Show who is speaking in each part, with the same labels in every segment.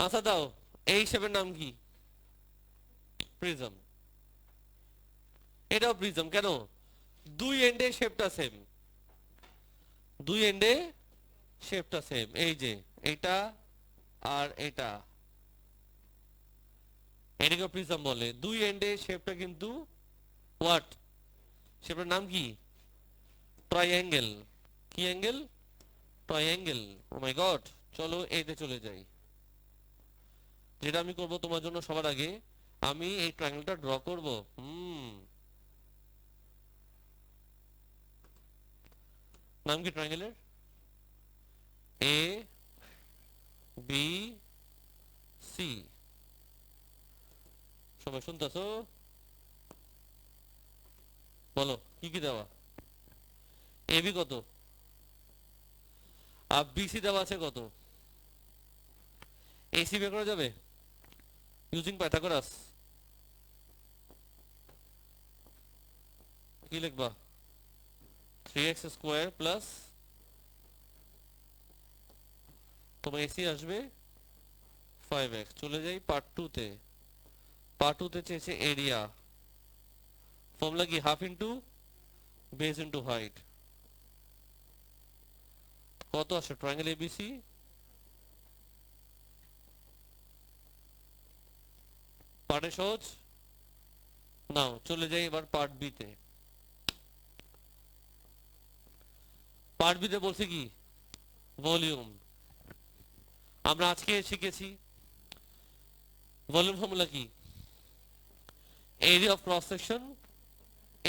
Speaker 1: আচ্ছা দাও, এই শেপের নাম কি? প্রিজম। এটাও প্রিজম কেন? দুই এন্ডে শেপটা সেম, দুই এন্ডে শেপটা সেম। এই যে এটা আর এটা, এটাকে প্রিজম বলে। দুই এন্ডে শেপটা কিন্তু হোয়াট? শেপটার নাম কি? ট্রাইঅ্যাঙ্গেল। কি অ্যাঙ্গেল? ট্রাইঅ্যাঙ্গেল। ও মাই গড। চলো এইতে চলে যাই। যেটা আমি করব তোমার জন্য সবার আগে, আমি এই ট্রায়াঙ্গেলটা ড্র করব। নাম কি ট্রায়াঙ্গেলের? A B C. সবাই শুনতেছো? বলো কি কি দেওয়া? এ বি কত? আর বি সি দেওয়া আছে কত? এসি বের করা যাবে ইউজিং পাইথাগোরাস। কি লিখবা? 3x² প্লাস, তোমার এসি আসবে 5x। চলে যাই পার্ট 2 তে। পার্ট 2 তে চেয়েছে এরিয়া। ফর্মুলা কি? Half into base into height. কত আসে ট্রায়াঙ্গেল এবিসি? পার্টে সহজ। নাও চলে যাই এবার পার্ট বি তে। পার্ট বি তে বলছে কি? ভলিউম। আমরা আজকে শিখেছি ভলিউম ফর্মুলা কি? Area of cross section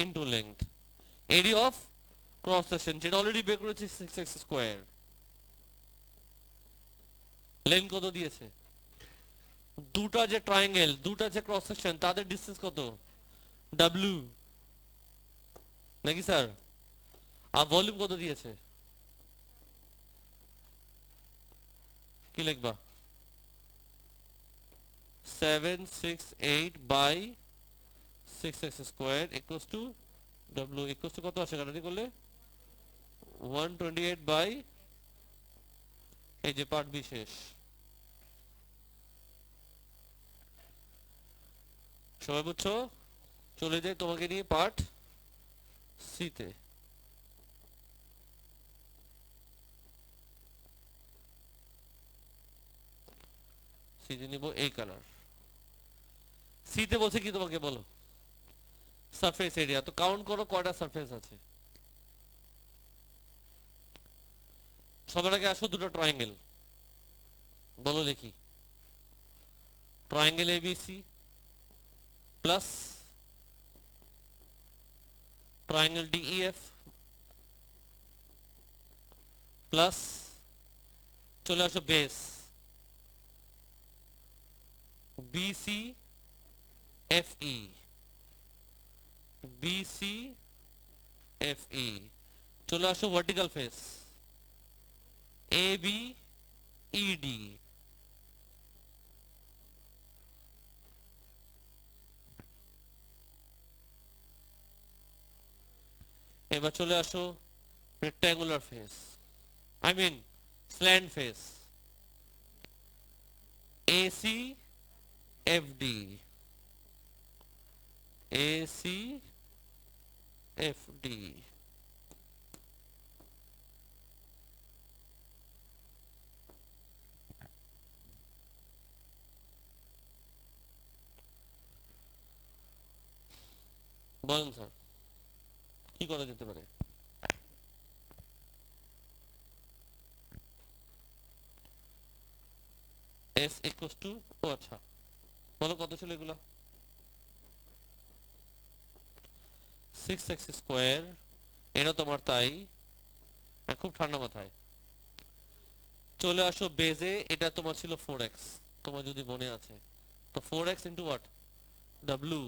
Speaker 1: into length. Area of cross section যেটা অলরেডি বের করেছি 6x²। লেন্থ কত দিয়েছে? দুটা যে ট্রায়াঙ্গেল, দুটা যে ক্রস সেকশন, তাদের ডিসটেন্স কত? ডাব্লিউ, নাকি স্যার? আর ভলিউম কত দিয়েছে? কি লিখবা? 768/6x² equals to W equals to কত আসে কাটারি করলে? 128 বাই, এই যে পার্ট বি শেষ। সবাই বুঝছো? চলে যাই তোমাকে নিয়ে পার্ট সি তে। সি তে নিব এই কালার। সি তে বলছে কি তোমাকে? বলো সারফেস এরিয়া। তো কাউন্ট করো কয়টা সারফেস আছে। সবার আগে আসো দুটো ট্রায়াঙ্গেল, বলো দেখি। Triangle ABC plus triangle DEF plus, চলে আসো base BC FE. BC FE. চলে আসো vertical face A B ED. এবার চলে আসো rectangular face, I mean slant face AC FD. AC FD. বলেন স্যার কি করা যেতে পারে? এস ইকুয়ালস টু, ও আচ্ছা, বলো কত ছিল এগুলো? 6x²। এটা তোমার তাই। খুব ঠান্ডা মাথায় চলে আসো বেজে। এটা তোমার ছিল 4x, তোমার যদি মনে আছে। তো 4x ইন্টু হোয়াট? ডাব্লিউ।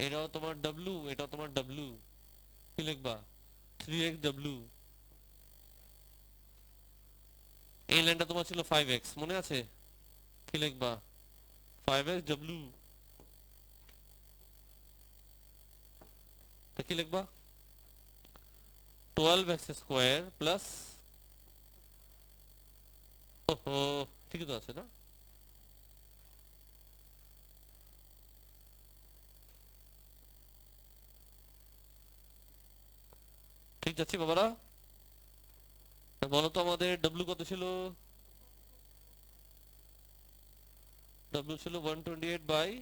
Speaker 1: এটাও তোমার ডাব্লিউ, এটাও তোমার ডাব্লিউ। কি লিখবা? 3x W. এই লাইনটা তোমার ছিল 5x, মনে আছে? কি লিখবা? 5x W. তা কি লিখবা? 12x² প্লাস ওহো, ঠিকই তো আছে না? ঠিক যাচ্ছে বাবারা? বলো তো আমাদের ডব্লিউ কত ছিল? ডব্লিউ ছিল 128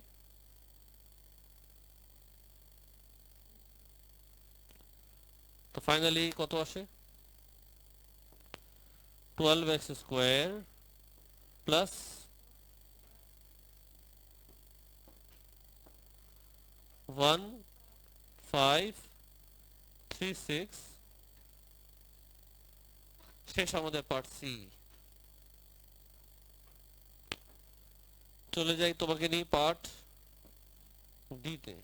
Speaker 1: তো ফাইনালি কত আসে? 12x² প্লাস 1536 শেষ আমাদের পার্ট সি। চলে যাই তোমাকে নিয়ে পার্ট ডি তে।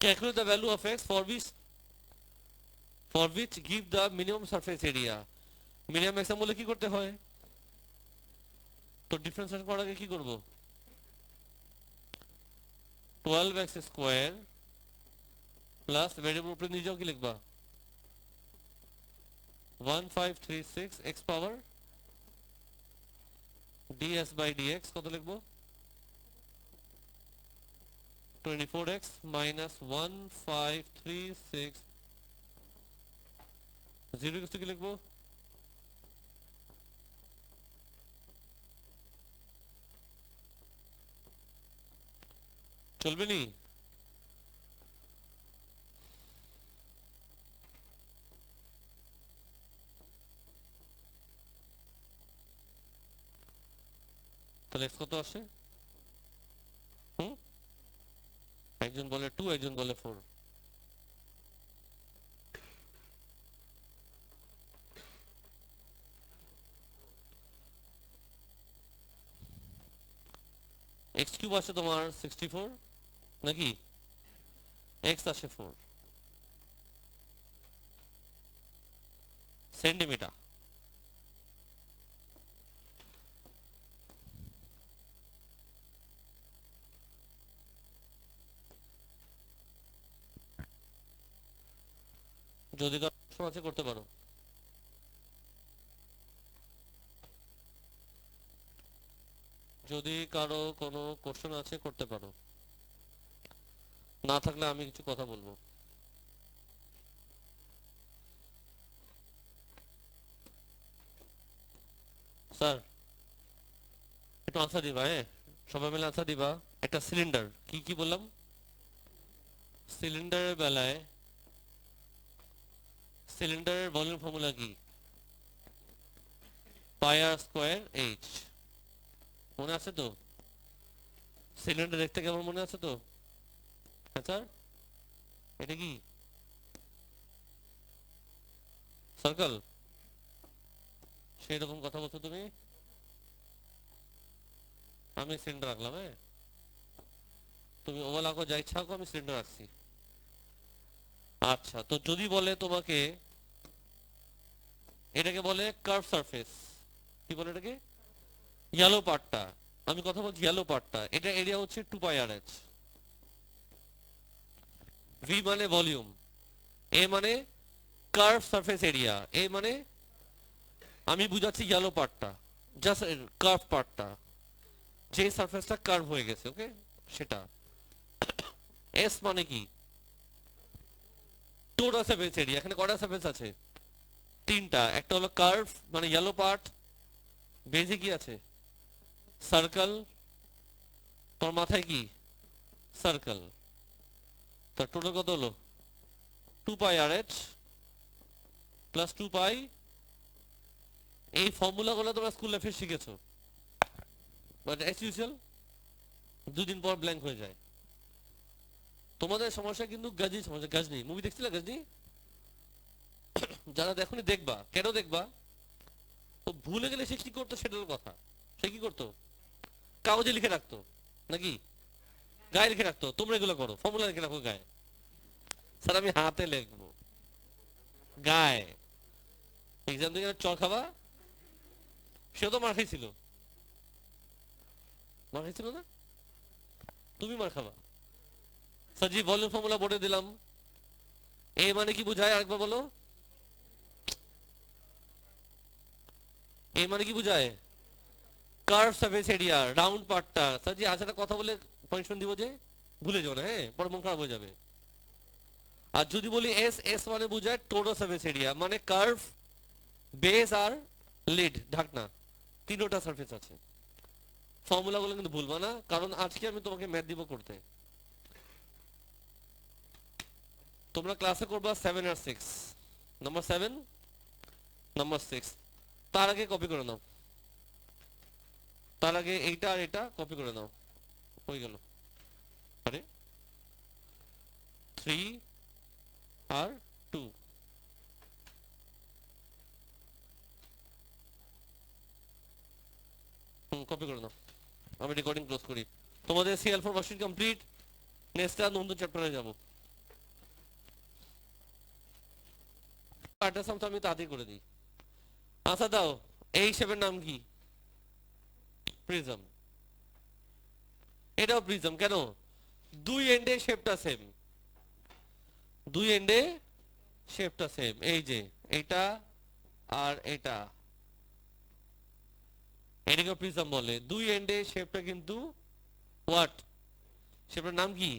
Speaker 1: Calculate the value of x for which give the minimum surface area. Minimum x বলে কি করতে হয়? তো ডিফারেন্সিয়েট করার আগে কি করব? 12x² প্লাস ভেরিয়েবল উপরে নিয়ে যাও, কি লিখবা? 1536 x পাওয়ার ds/dx কত লিখবো? 24x minus 1536 0 কি লিখবো? চলবে নি? তাহলে x কত আসে? হুম, একজন বলে 2, একজন বলে 4। x³ আসে তোমার 64 নাকি? x আসে 4 সেন্টিমিটার। যদি কারো প্রশ্ন আছে করতে পারো। যদি কারো কোনো কোশ্চেন আছে করতে পারো, না থাকলে আমি কিছু কথা বলবো। স্যার একটু আনসার দিবা, হ্যাঁ সবাই মিলে আনসার দিবা। একটা সিলিন্ডার, কি কি বললাম? সিলিন্ডারের বেলায় সিলিন্ডারের ভলিউম ফর্মুলা কি? πr²h। মনে আছে তো? সিলিন্ডার দেখতে কেমন মনে আছে তো? হ্যাঁ স্যার, এটা কি সার্কেল? সেই রকম কথা বলছো তুমি। আমি সিলিন্ডার রাখলাম, হ্যাঁ তুমি ওভাল আঁকো, যা ইচ্ছা আঁকো, আমি সিলিন্ডার রাখছি। আচ্ছা, তো যদি বলে তোমাকে এটাকে বলে কার্ভ সারফেস, কি বলে এটাকে? ইয়েলো পার্টটা, আমি কথা বলছি ইয়েলো পার্টটা, এটা এরিয়া হচ্ছে 2πrh। ভি মানে ভলিউম, এ মানে কার্ভ সারফেস এরিয়া, এ মানে আমি বুঝাচ্ছি ইয়েলো পার্টটা, জাস্ট কার্ভ পার্টটা, যে সারফেসটা কার্ভ হয়ে গেছে, ওকে সেটা। এস মানে কি? Total surface area. এখানে কয়টা সারফেস আছে? তিনটা। একটা হলো কার্ভ মানে ইয়েলো পার্ট, বেজে কি আছে? সার্কেল, তোর মাথায় কি? সার্কেল। তার টোটাল কত হলো? 2πrh plus 2π। এই ফর্মুলা গুলো তোমরা স্কুল লাইফে শিখেছো, বাট অ্যাজ ইউজুয়াল দুদিন পর ব্ল্যাঙ্ক হয়ে যায়। তোমাদের সমস্যা কিন্তু গাজনি সমস্যা। গাজনি মুভি দেখছিলে? গাজনি যারা দেখনি দেখবা। কেন দেখবা? ও ভুলে গেলে সে কি করতো সেটার কথা। সে কি করতো? কাগজে লিখে রাখতো নাকি গায়ে লিখে রাখতো? তোমরা এগুলো করো, ফর্মুলা লিখে রাখো গায়ে। স্যার আমি হাতে লিখবো গায়ে। এক্সাম থেকে চল খাবা, সে তো মার খাইছিল। মার খাইছিল না? তুমি মার খাবা। স্যার জি ভলিউম ফর্মুলা বোর্ডে দিলাম। এ মানে কি বোঝায় আরেকবার বলো। এ মানে কি বোঝায়? কার্ভ সারফেস এরিয়া, রাউন্ড পার্টটা। স্যার জি আচ্ছা একটা কথা বলে পানিশমেন্ট দিব যে, ভুলে যাও না, হ্যাঁ পরে মন খারাপ হয়ে যাবে। আর যদি বলি এস, এস মানে বোঝায় টোটাল সারফেস এরিয়া, মানে কার্ভ, বেস আর লিড, ঢাকনা, তিনটা সারফেস আছে। ফর্মুলাগুলো কিন্তু ভুলবা না, কারণ আজকে আমি তোমাকে ম্যাথ দিব করতে। তোমরা ক্লাসে করবা 7 আর 6, নাম্বার 7 নাম্বার 6। তার আগে কপি করে নাও, তার আগে এইটা আর এটা কপি করে নাও, হয়ে গেল। আরে 3 আর 2, কপি করে নাও। আমি রেকর্ডিং ক্লোজ করি। তোমাদের CL4 ওয়ার্কশিট কমপ্লিট। নেক্সট আর নতুন চ্যাপ্টারে যাব। পার্টের সামনে আমি তাড়াতাড়ি করে দিই। আচ্ছা দাও, এই শেপের নাম কি? প্রিজম। এটাও প্রিজম, কেন? দুই এন্ডে শেপটা সেম, দুই এন্ডে শেপটা সেম। এই যে এটা আর এটা, এটাকে প্রিজম বলে। দুই এন্ডে শেপটা কিন্তু হোয়াট? শেপটার নাম কি?